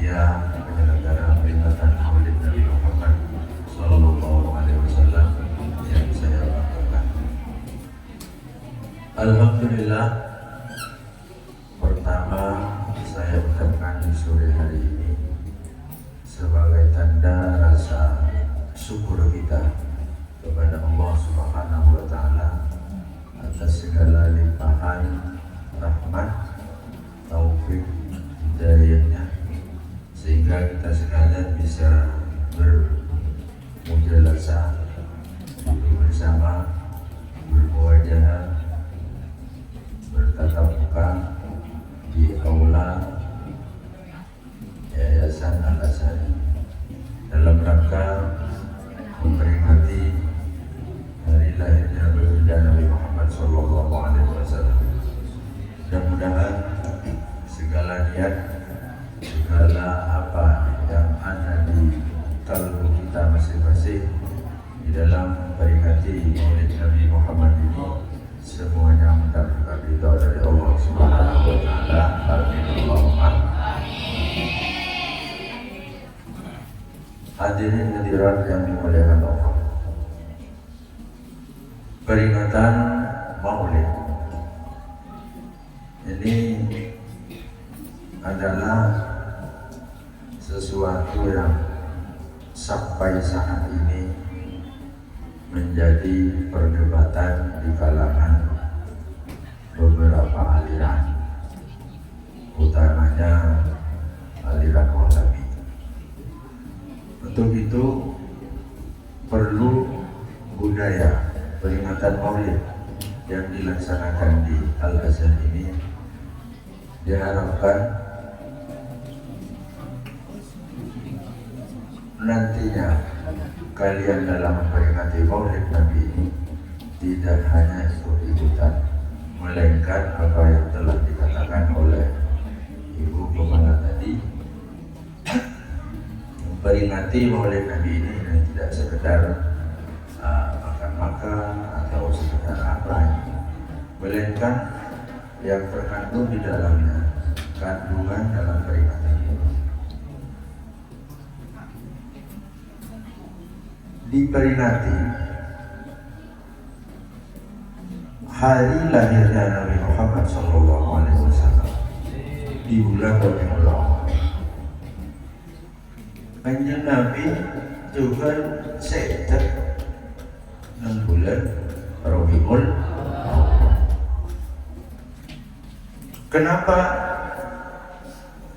panitia penyelenggara peringatan Maulid Nabi Muhammad Sallallahu Alaihi Wasallam yang saya banggakan. Alhamdulillah, pertama saya ucapkan di sore hari ini sebagai tanda rasa syukur kita kepada Allah Subhanahu wa Ta'ala atas segala limpahan rahmat, taufik, hidayahnya, sehingga kita sekalian bisa bermujalasah, duduk bersama, bermuajahah, bertatap muka di aula Yayasan Al-Azhari dalam rangka memperingati hari lahirnya baginda Nabi Muhammad Sallallahu Alaihi Wasallam. Mudah-mudahan segala niat, segala apa yang ada di kalbu kita masing-masing di dalam memperingati Maulid Nabi Muhammad ini semuanya mendapatkan ridha dari Allah Subhanahu wa Ta'ala. Amin Allahumma. Hadirin hadirat yang dimuliakan Allah, peringatan Maulid ini adalah sesuatu yang sampai saat ini menjadi perdebatan di kalangan beberapa aliran, utamanya aliran Wahabi. Untuk itu perlu budaya peringatan Maulid yang dilaksanakan di Al-Azhar ini diharapkan nantinya kalian dalam memperingati Maulid Nabi ini tidak hanya ikut-ikutan, melainkan apa yang telah dikatakan oleh Ibu Kepala tadi, memperingati Maulid Nabi ini tidak sekedar makan-makan atau sekedar apa, melainkan yang terkandung di dalamnya kandungan dalam peringatan ini. Diperingati hari lahirnya Nabi Muhammad Sallallahu Alaihi Wasallam di bulan Rabiul Awal. Kanjeng Nabi juga sekitar 6 bulan Rabiul Awal. Kenapa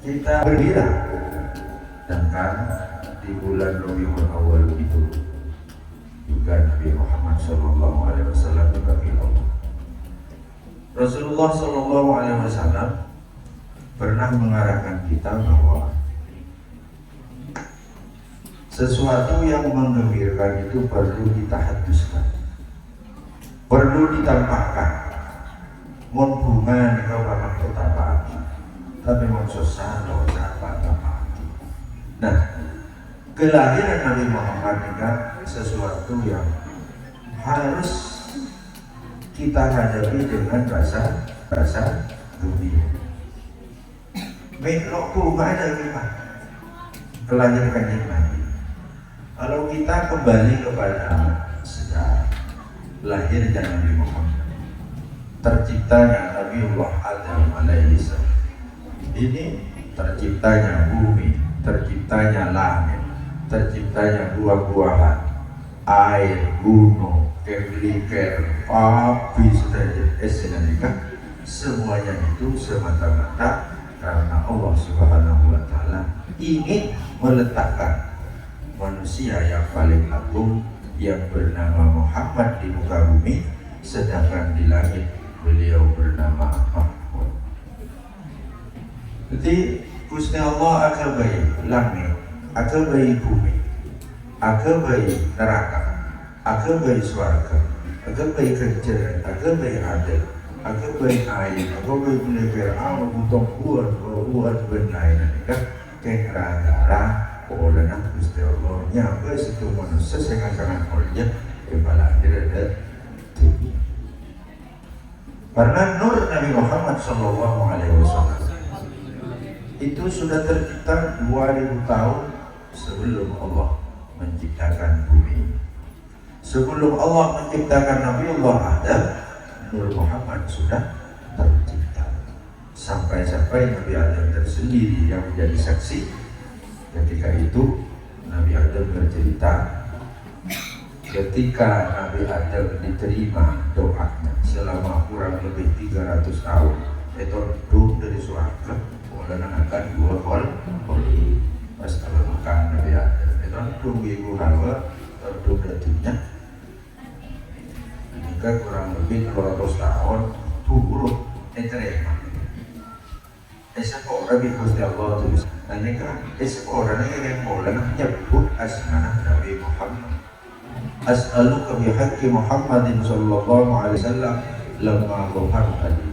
kita bergembira dengan di bulan Rabiul Awal itu juga Nabi Muhammad Sallallahu Alaihi Wasallam dipanggil Allah. Rasulullah Sallallahu Alaihi Wasallam pernah mengarahkan kita bahwa sesuatu yang menggembirakan itu perlu kita haduskan, perlu ditampakkan. Mon bunga nih kau bakal kita pagi, tapi mon susah loh apa pagi. Nah, kelahiran Nabi Muhammad ini kan sesuatu yang harus kita hadapi dengan rasa gembira. Melok bunga ada kita kelahiran Kanjeng Nabi. Kalau kita kembali kepada sejarah lahirnya Nabi Muhammad, terciptanya Nabiullah Adam alaihissalam, ini terciptanya bumi, terciptanya langit, terciptanya buah-buahan, air, gunung, kekeliker, api, sedemikian, semuanya itu semata-mata karena Allah Subhanahu wa Ta'ala ingin meletakkan manusia yang paling agung yang bernama Muhammad di muka bumi, sedangkan di langit beliau bernama Mahmud. Jadi Gusti Allah akan baik langit, akan baik bumi, akan baik neraka, akan baik surga, akan baik kejaran, akan baik adil, akan baik air, akan baik belajar awal butuh buat benai kan kekeragan oleh Gusti Allah nyampe situ manusia sangat mulia kepala akhirat dunia. Karena nur Nabi Muhammad Sallallahu Alaihi Wasallam itu sudah tercipta 2000 tahun sebelum Allah menciptakan bumi. Sebelum Allah menciptakan Nabi Allah Adam, Nur Muhammad sudah tercipta. Sampai-sampai Nabi Adam tersendiri yang menjadi saksi. Ketika itu Nabi Adam bercerita, ketika Nabi Adam diterima doanya selama kurang lebih 300 tahun, itu doa dari surga kemudian akan dua kali pas terlepas Nabi Adam itu doa ibu Hawa doa datunya jika kurang lebih 200 tahun turun diterima. Seorang Gusti Allah tulis nanti kan seorang yang mulai menyebut asma Nabi Muhammad. As'aluka bihaqqi Muhammadin sallallahu alaihi wasallam lamma ghafar tadi.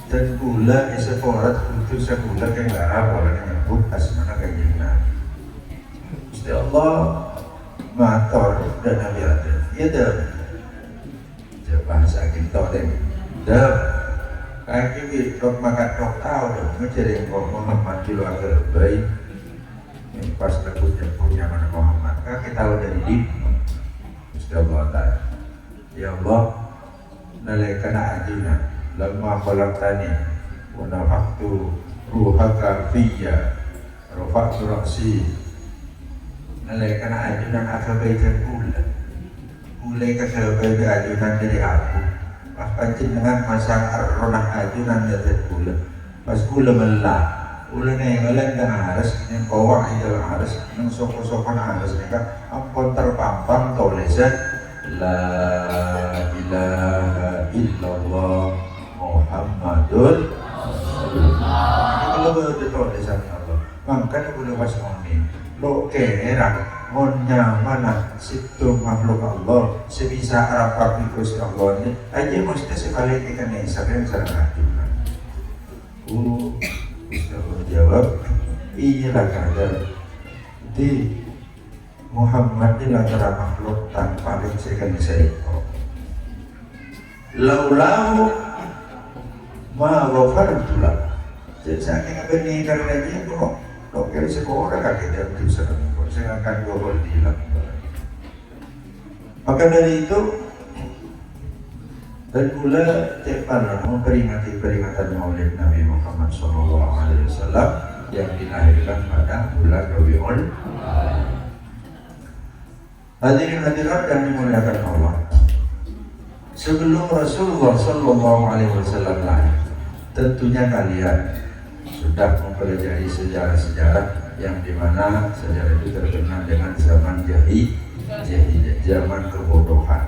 Dan pula seorang untuk sekolah yang darah orang yang menyebut asma Nabi Muhammad. Gusti Allah matur dan Nabi Adam. Ya dah. Bahasa kita dah. Kaki dok makan dok tahu dong, mencari Muhammad di luar baik. Yang pas punya mana Muhammad, kaki tahu dari di. Gusti Allah Taala. Ya Allah, nalaikana adina, lamma khalaqtani, wa nafakhtu ruhaka fiyya, rafa'tu ra'si. Nalaikana adina akabaikan pula. Mulai kesabai ajunan dari aku. Pas pancing dengan masang ronah ajunan dari pula. Pas pula melah. Ula na yung alam na aras, yung bawang ito aras, yung soko-soko na aras nila, ang kontrapampang tolesan, La ilaha illallah Muhammadun Rasulullah. Kalau betul tolesan Allah, maka boleh pas ngomong, lo kira ngonya mana situ makhluk Allah, sebisa apa Gusti Allah ini, aja mesti sekali ikan yang sering sangat jawab, iya lah kadar di Muhammad ini adalah makhluk tanpa paling sekali laulau ma wafartulah jadi saya ini karena dia kok dokter sekolah kakek dia bisa saya akan gobol hilang. Maka dari itu dan pula Jepang memperingati peringatan Maulid Nabi Muhammad SAW yang dilahirkan pada bulan Rabiul Awal. Hadirin hadirat yang dimuliakan Allah. Sebelum Rasulullah SAW lahir, tentunya kalian sudah mempelajari sejarah-sejarah yang dimana sejarah itu terkenal dengan zaman jahiliyah, zaman kebodohan.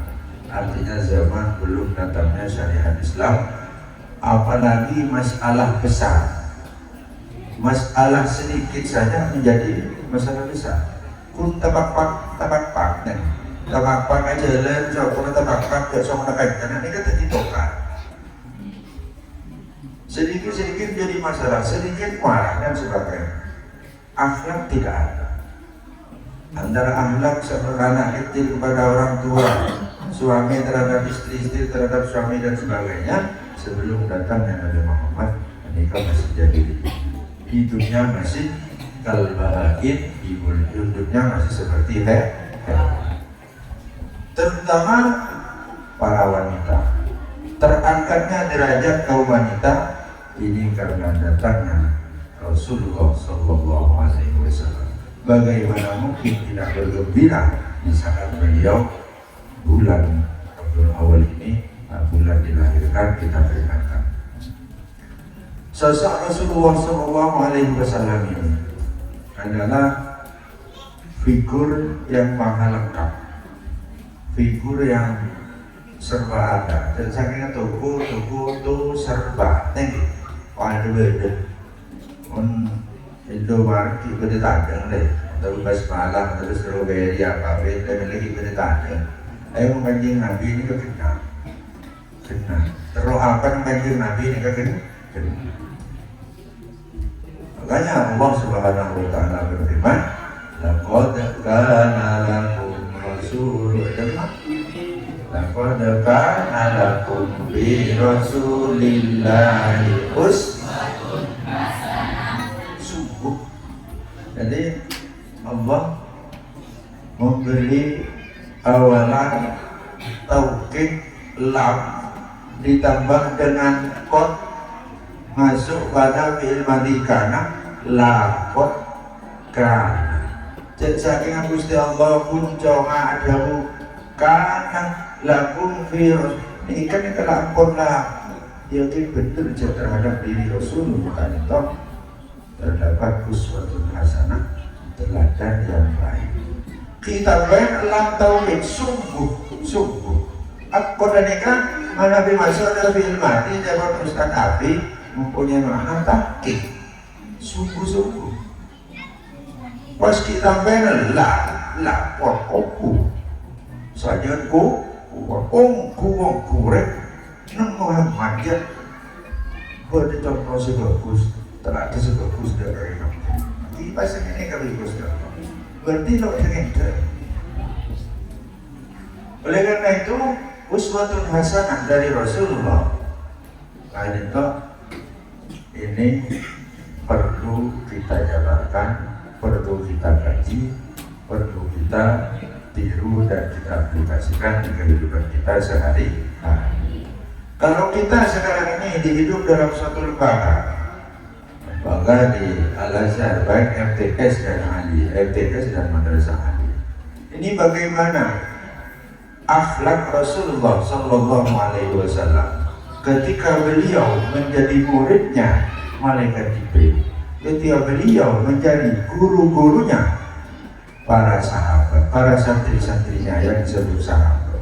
Artinya zaman belum datangnya syariat Islam, apalagi masalah besar, masalah sedikit saja menjadi masalah besar. Kun tabak-pak aja jalan, jauh tabak-pak gak sama nak karena ini kan ditokar. Sedikit-sedikit jadi masalah, sedikit marah dan sebagainya. Akhlak tidak ada. Antara akhlak sama anak kecil kepada orang tua, suami terhadap istri terhadap suami dan sebagainya, sebelum datangnya Nabi Muhammad, nikah masih jadi hidupnya masih kalbahain, hidupnya masih seperti terutama para wanita. Terangkatnya derajat kaum wanita ini karena datangnya Rasulullah SAW. Bagaimana mungkin tidak bergembira di saat beliau bulan Rabiul Awal ini, bulan dilahirkan, kita peringatan. Sosok Rasulullah SAW ini adalah figur yang maha lengkap, figur yang serba ada. Dan saking tuku itu serba tinggi. Pada beda, Indomaret kita ditandang deh, atau basmalah, atau strawberry apa, beda lagi kita ditandang. Ayo menganjing Nabi ini kena. Terus apa menganjing Nabi ini kena? Makanya Allah Subhanahu Wa Taala berfirman, laqad kana lakum rasulun, laqad kana lakum bi rasulillahi uswatun hasanah Jadi Allah memberi awalan taukid lam ditambah dengan kot masuk pada fi'il madhi kana lakot kana. Jadi saking Gusti Allah pun jonga adamu kana lakum virus ini kan kelampun lah yakin betul terhadap diri Rasulullah kan toh terdapat uswatun hasanah teladan yang baik. Kita lam tauhid sungguh aku dan ikan mana masuk dalam fi'il madhi jawab Ustaz Abi mempunyai makna takkid sungguh pas kita la pokoku saja ku kurek nang Muhammad ya bercontoh sebagus terada sebagus dari ini pasang ini kali Gusti berarti lo dengan oleh karena itu uswatun hasanah dari Rasulullah lain itu ini perlu kita jalankan, perlu kita kaji, perlu kita tiru dan kita aplikasikan di kehidupan kita sehari-hari. Kalau kita sekarang ini hidup dalam suatu lembaga di Al-Azhar baik MTS dan Ali, MTS dan Madrasah Ali. Ini bagaimana akhlak Rasulullah Sallallahu Alaihi Wasallam ketika beliau menjadi muridnya Malaikat Jibril, ketika beliau menjadi guru-gurunya para sahabat, para santri-santrinya yang disebut sahabat.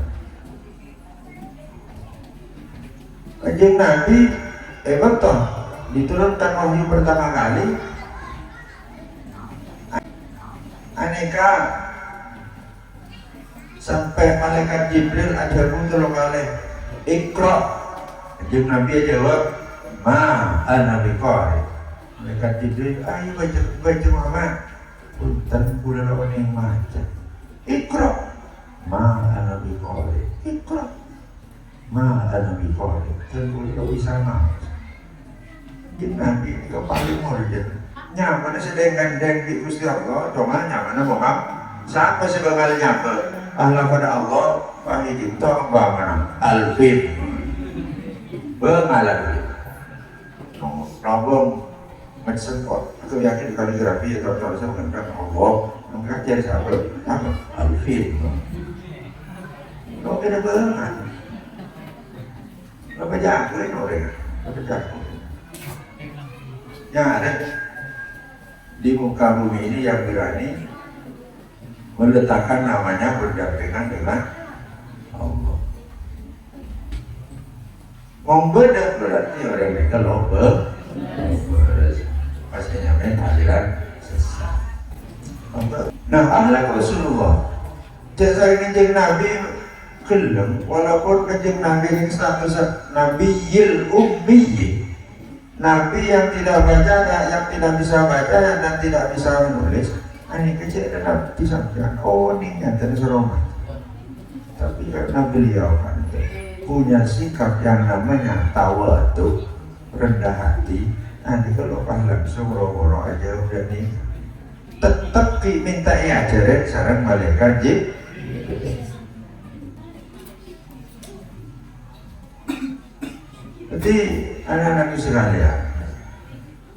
Kanjeng Nabi betul diturunkan wahyu pertama kali aneka sampai Malaikat Jibril ajarmu tolong kali Iqra. Kanjeng Nabi jawab ma ana biqari. Malaikat Jibril ayo baca Muhammad punten kula lawan yang maca Iqra ma ana biqari Iqra ma ana biqari kula bisa maca. Kanjeng Nabi itu paling murid nyaman sedang di Gusti Allah cuma nyaman Muhammad sampai sebagai nyapa Allah pada Allah wahid itu bagaimana alfin bengalan nombong mensekot atau yakin kaligrafi atau tulisan mengatakan Allah mengajar sahabat apa alfin lo kena bengan lo pejakuin orang lo pejakuin yang ada di muka bumi ini yang berani meletakkan namanya berdampingan dengan Allah. Membeda berarti orang mereka lobe, pastinya aliran sesat. Nah, akhlak Rasulullah. Jasa kanjeng Nabi kelem, walaupun kanjeng Nabi ini status Nabiyil Ummi, Nabi yang tidak baca, yang tidak bisa baca dan tidak bisa menulis. Ini kecil adalah disampaikan, oh ini nyata seromah. Tapi karena beliau kan punya sikap yang namanya tawadhu, rendah hati. Nanti kalau pahlawan seworo-woro aja udah nih, tetap minta ajaran sarang malaikat Jibril. Jadi anak-anak sekalian,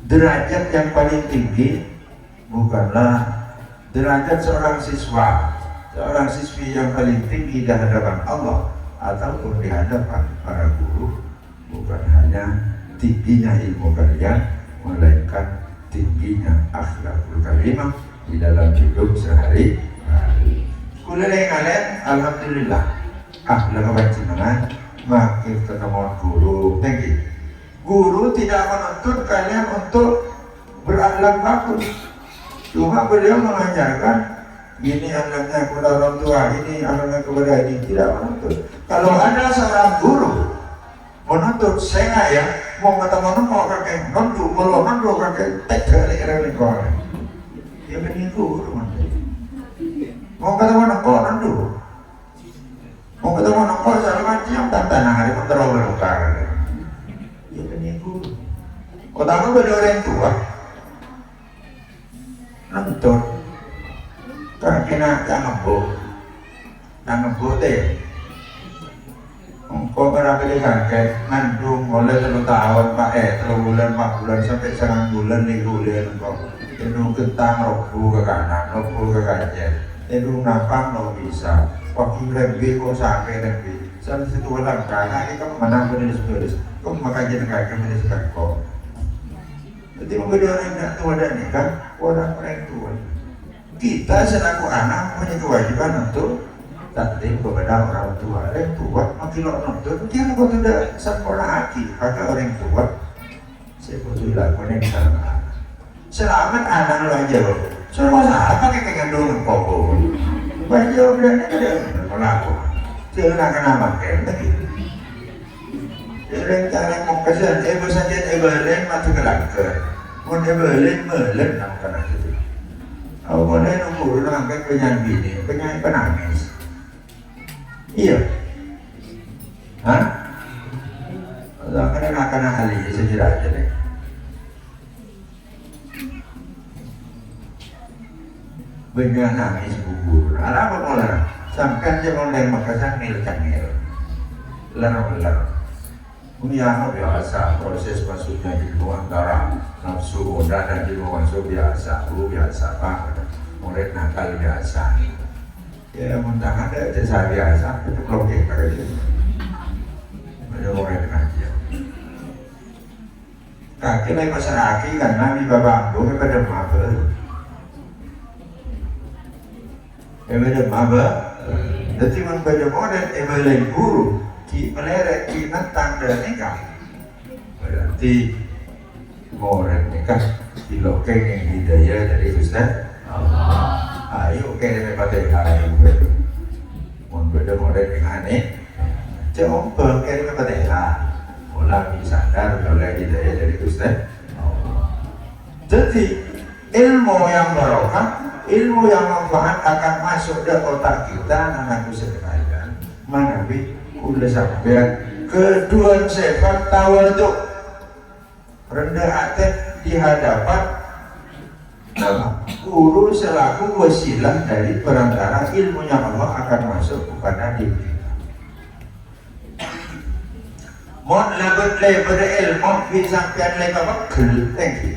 derajat yang paling tinggi bukanlah derajat seorang siswi yang paling tinggi di hadapan Allah ataupun di hadapan para guru, bukan hanya tingginya ilmu kalian, melainkan tingginya akhlakul karimah di dalam hidup sehari-hari. Kula kalian, alhamdulillah, akhlak panjenengan makin ketemu guru tinggi. Guru tidak menuntut kalian untuk berakhlak bagus. Cuma beliau mengajarkan ini anaknya kepada orang tua, ini anaknya kepada ini, tidak menuntut. Kalau ada seorang guru menuntut saya mau ketemu mau kakek nondu, mau nondu kakek tegak lagi orang. Dia benih guru mau ketemu nondu, mau ketemu nondu segala macam tantangan hari menterol utara. Dia benih guru. Kau tahu beda orang tua. nonton kan kena jangan bote kok berapa dia kayak ngandung mulai 3 tahun pak 3 bulan 4 bulan sampai 9 bulan nih bulan kok itu kentang robu ke kanan robu ke kanan itu napang lo bisa waktu lebih kok sampai lebih sampai situ ulang karena kita menang beres kok makanya negara beres kok jadi memberi orang yang tua dan nikah orang tua kita selaku anak punya kewajiban untuk takdim kepada orang tua. Orang tua makin nonton dia kok tidak sempurna hati kata orang tua saya butuh lakukan yang sama selamat anak lo aja loh soalnya masa apa kayak ngandung koko baca berani ada melaku jangan kena makan lagi orang cara mau kesan saja lain masuk ke langkah mau lain nak kena gitu aku mulai nunggu langkah penyanyi penangis iya hah? Karena hal ini sendiri aja deh benar nangis gugur apa mulai sampai dia mulai makasan cangil ler biasa proses masuknya ilmu antara nafsu dan ilmu masuk biasa banget murid nakal biasa ya mentang ada jasa biasa itu blokir kayak gitu ada orang aja kaki lagi masyarakat kan nabi bapak gue pada mabel jadi membaca model emeleng guru di meleret di nantang dan nikah berarti model nikah di lokeng yang hidayah dari Ustaz Allah ayo kene pada hari itu mun beda model yang aneh coba kene pada hari mulai sadar mulai hidayah dari Ustaz Allah jadi ilmu yang barokah ilmu yang manfaat akan masuk ke otak kita anakku sekalian manabi udah sampai kedua sifat tawaduk rendah hati di hadapan guru selaku wasilah dari perantara ilmunya Allah akan masuk kepada diri kita. Mon labut lebar ilmu bisa pian lebar pegel, thank you.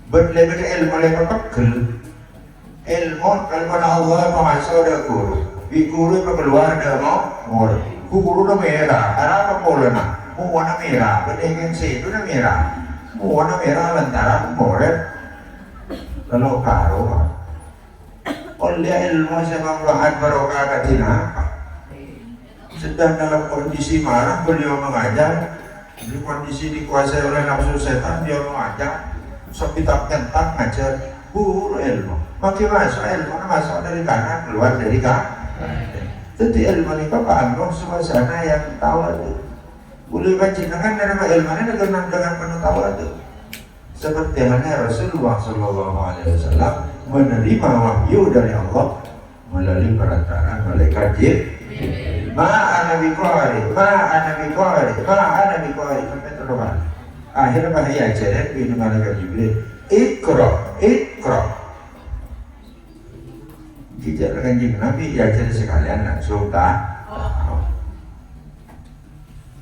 Berlebar ilmu lebar pegel. Ilmu kalau Allah masuk ada guru, di guru keluar ada mau guru itu merah, apa polanya? Warna merah, berdengan situ itu merah, warna merah lantaran murid kalau karo oleh ilmu semangat barokah katina sedang dalam kondisi marah beliau mengajar di kondisi dikuasai oleh nafsu setan dia mengajar sepitak kentak ngajar guru ilmu makin masuk ilmu masuk dari kanan keluar dari kanan jadi ilmu ini paham suasana yang tawadhu boleh kajian dari ilmu ini dengan penuh tawadhu seperti mana Rasulullah SAW menerima wahyu dari Allah melalui perantaraan malaikat Jibril. Ma'ana biqari sampai terus. Akhirnya bahaya ajaran bin malaikat Jibril. Iqra. Jika kanjeng Nabi ajar sekalian langsung tak.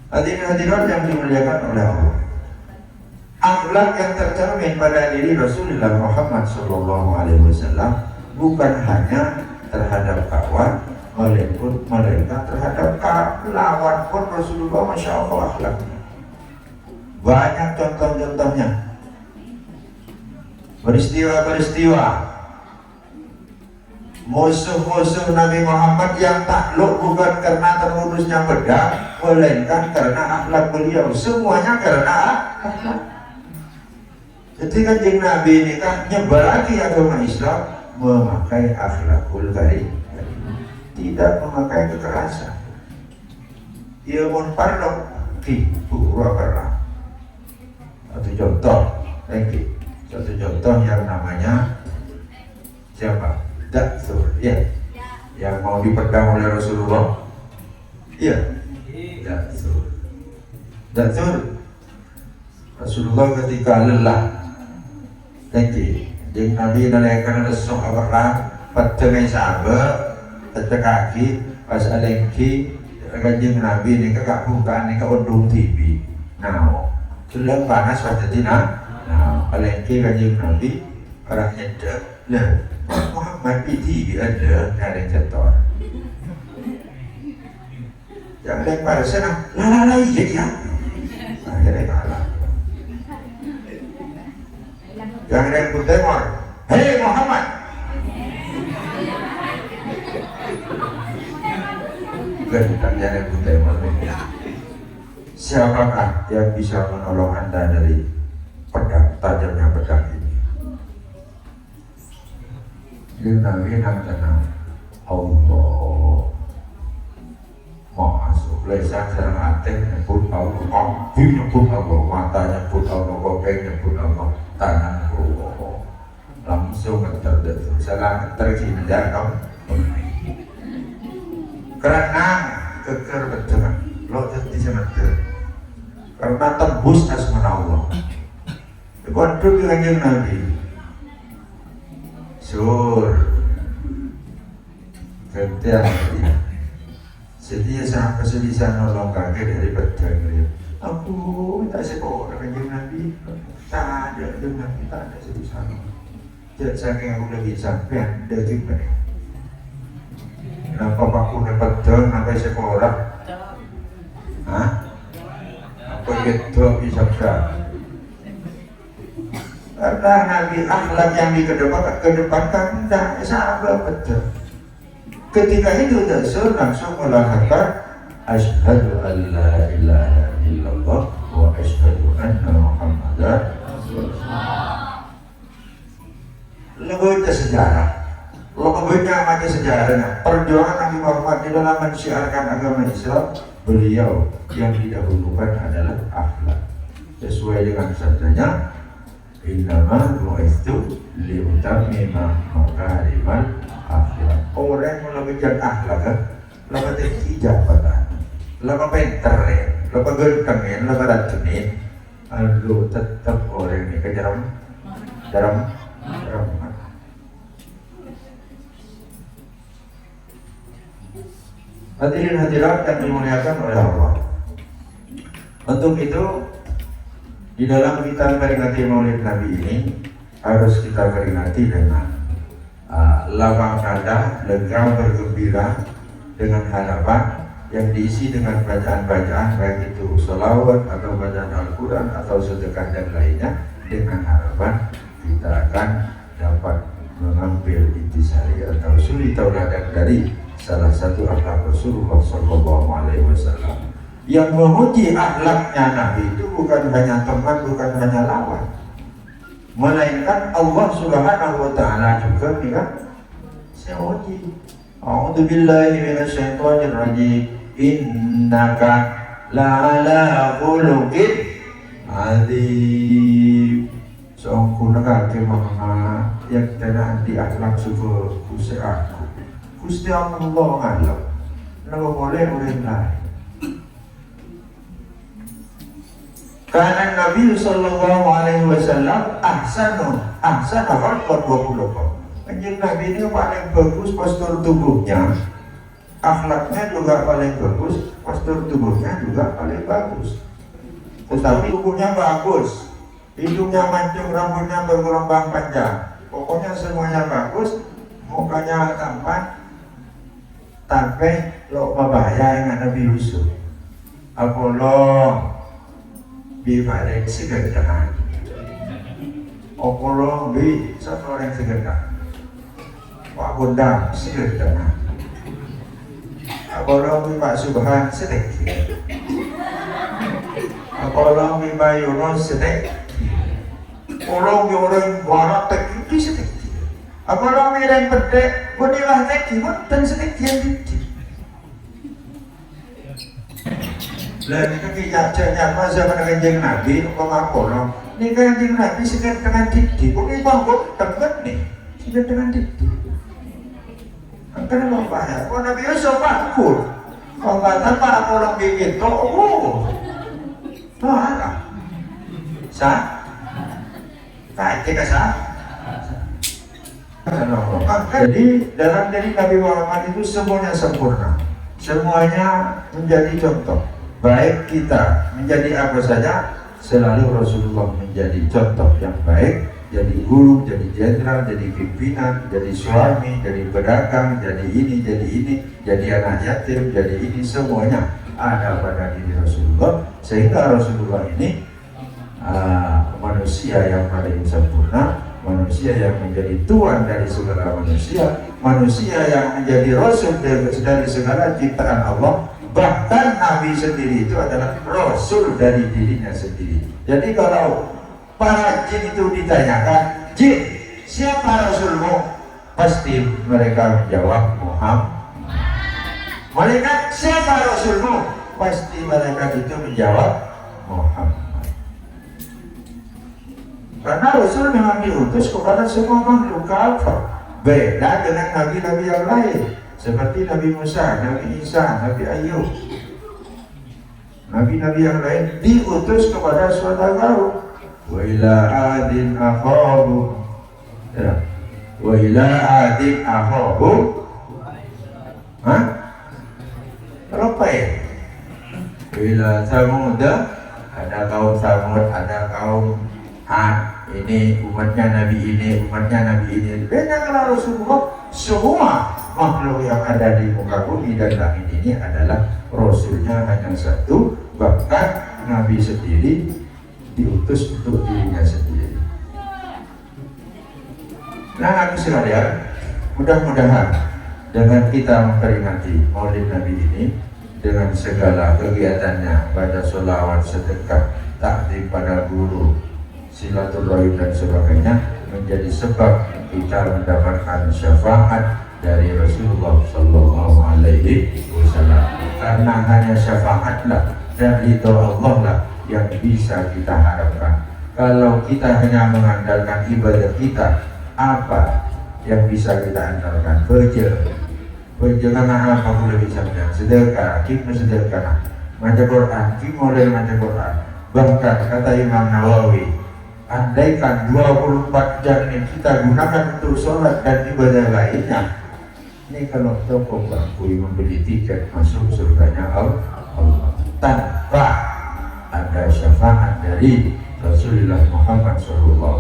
Hadirin yang dimuliakan oleh Allah. Akhlak yang tercermin pada diri Rasulullah Muhammad SAW bukan hanya terhadap kawan, melainkan terhadap lawan pun Rasulullah Masya Allah akhlaknya. Banyak contoh-contohnya. Peristiwa-peristiwa musuh-musuh Nabi Muhammad yang takluk bukan karena termudusnya pedang, melainkan karena akhlak beliau. Semuanya karena akhlak. Jadi kanjeng Nabi ini kan nyebaraki agama Islam memakai akhlakul karim, tidak memakai kekerasan. Ia pun parlok di pura-pura. Satu contoh, satu contoh yang namanya siapa? Daksur, ya, yang mau dipedang oleh Rasulullah, iya, Daksur. Rasulullah ketika lelah. Jeung Nabi nalekan resok abarang patengay sabe kaki pas alengki kanjeng Nabi ini kekabukan ini keundung TV nah sudah panas pada tina nah alengki kanjeng Nabi orang nyedek nah Muhammad di TV ada yang cetor yang lain pada sana lalala iya ya akhirnya kalah yang lain pun temor hei Muhammad gantang yang pun temor siapakah yang bisa menolong anda dari pedang tajamnya pedang ini yang Nabi yang tenang Allah masuk lesan serang hati nyebut Allah nyebut Allah mata nyebut Allah kopeng nyebut Allah tangan Allah langsung terdesak salah terkini kamu karena keker betul lo jadi semeter karena tembus asma Allah kontrol dengan Nabi sur gantian sedia sampai sebisa nolong kakek dari pedang dia aku minta sekolah dengan Nabi tak ada dengan kita ada sebisa jadi saking aku lagi sampai dari mereka kenapa aku dapat pedang sampai sekolah hah? Apa gitu bisa karena Nabi akhlak yang dikedepankan tidak sahabat betul. Ketika itu Rasul langsung melahirkan asyhadu an la ilaha illallah wa asyhadu anna Muhammadar Rasulullah. Lebihnya sejarah, lebihnya macam sejarahnya. Perjuangan Nabi Muhammad di dalam mensiarkan agama Islam, beliau yang didahulukan adalah akhlak. Sesuai dengan sabdanya, innama bu'istu liutammima makarimal akhlak. Orang yang melebihkan akhlak, lebih tidak pada, lebih pintar, lebih ganteng, lebih rajin. Lalu tetap orang ini kejaram, dalam. Hadirin hadirat yang dimuliakan oleh Allah. Untuk itu di dalam kita peringati Maulid Nabi ini harus kita peringati dengan lapang dada, lega, bergembira dengan harapan yang diisi dengan bacaan-bacaan baik itu sholawat atau bacaan Al-Quran atau sedekah dan lainnya dengan harapan kita akan dapat mengambil intisari atau suri tauladan dari salah satu akhlak Rasulullah Sallallahu Alaihi Wasallam. Yang memuji akhlaknya Nabi itu bukan hanya teman, bukan hanya lawan, melainkan Allah Subhanahu Wa Taala juga tidak semuji. A'udzu billahi minasyaitonir rajim. Innaka la'ala khuluqin adzim. Sungguhnya kemana yang telah di akhlak suku aku. Gusti Allah ngalah, nama boleh lain. Karena Nabi Sallallahu Alaihi Wasallam ahsan khalqan wa khuluqan. Kanjeng Nabi ini paling bagus postur tubuhnya, akhlaknya juga paling bagus, postur tubuhnya juga paling bagus. Tetapi tubuhnya bagus, hidungnya mancung, rambutnya bergelombang panjang, pokoknya semuanya bagus, mukanya tampan. Tapi lo membahaya yang Nabi Yusuf Apollo bifadek segera Apollo bi satu orang segera Pak Bundang segera Apollo bi Pak Subhan sedek Apollo bi Pak Yunus sedek Apollo bi orang barat teknik sedek Apollo bi orang pedek bunilah teknik dan sedek yang dikit dan kebijakannya masa mengenjeng Nabi Apollo ini kanjeng Nabi sekian dengan dikit ini bangun temen nih sekian dengan dikit karena apa ya? Kalau Nabi Yusuf makmur kalau kata Pak Apollo bikin ada sah? Kayak kita sah? Jadi dalam diri Nabi Muhammad itu semuanya sempurna, semuanya menjadi contoh. Baik kita menjadi apa saja, selalu Rasulullah menjadi contoh yang baik. Jadi guru, jadi jenderal, jadi pimpinan, jadi suami, jadi pedagang, jadi ini, jadi anak yatim, jadi ini, semuanya ada pada diri Rasulullah. Sehingga Rasulullah ini manusia yang paling sempurna, manusia yang menjadi tuan dari segala manusia, manusia yang menjadi rasul dari segala ciptaan Allah. Bahkan Nabi sendiri itu adalah rasul dari dirinya sendiri. Jadi kalau para jin itu ditanyakan, jin, siapa rasulmu? Pasti mereka menjawab Muhammad. Malaikat, siapa rasulmu? Pasti mereka itu menjawab Muhammad. Karena Rasul memang diutus kepada semua makhluk kafir. Beda dengan nabi-nabi yang lain, seperti Nabi Musa, Nabi Isa, Nabi Ayub. Nabi-nabi yang lain diutus kepada suatu kaum. Wa ila adin akhahum, wa ila adin akhahum, apa ya? Wa ila Samud, ada kaum Samud, ada kaum ini umatnya Nabi ini, umatnya Nabi ini. Beda kalau Rasulullah, semua makhluk yang ada di muka bumi dan langit ini adalah Rasulnya hanya satu. Bahkan Nabi sendiri diutus untuk dirinya sendiri. Nah, Nabi sekalian, mudah-mudahan dengan kita memperingati Maulid Nabi ini dengan segala kegiatannya, pada sholawat, sedekah, takdim pada guru, silaturahim dan sebagainya, menjadi sebab kita mendapatkan syafaat dari Rasulullah Sallallahu Alaihi Wasallam. Karena hanya syafaatlah dan ridho Allah lah yang bisa kita harapkan. Kalau kita hanya mengandalkan ibadah kita, apa yang bisa kita andalkan? Karena apa boleh bisa menang? Sedekah, kita sedekah, baca Quran, kita mulai baca Quran. Bahkan kata Imam Nawawi, andaikan 24 jam ini kita gunakan untuk sholat dan ibadah lainnya, ini kalau toko bangkui membeli tiket masuk surganya Allah tanpa ada syafaat dari Rasulullah Muhammad SAW.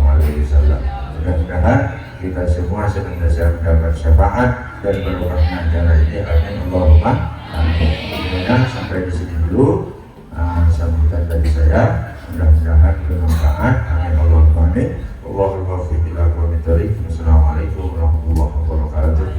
Mudah-mudahan kita semua senantiasa mendapat syafaat dan barokahnya acara ini. Amin Allahumma amin. Kemudian sampai di sini dulu sambutan dari saya. Mudah-mudahan bermanfaat. Amin Allahumma amin. Wallahul muwaffiq ila aqwamit thoriq. Wassalamualaikum warahmatullahi wabarakatuh.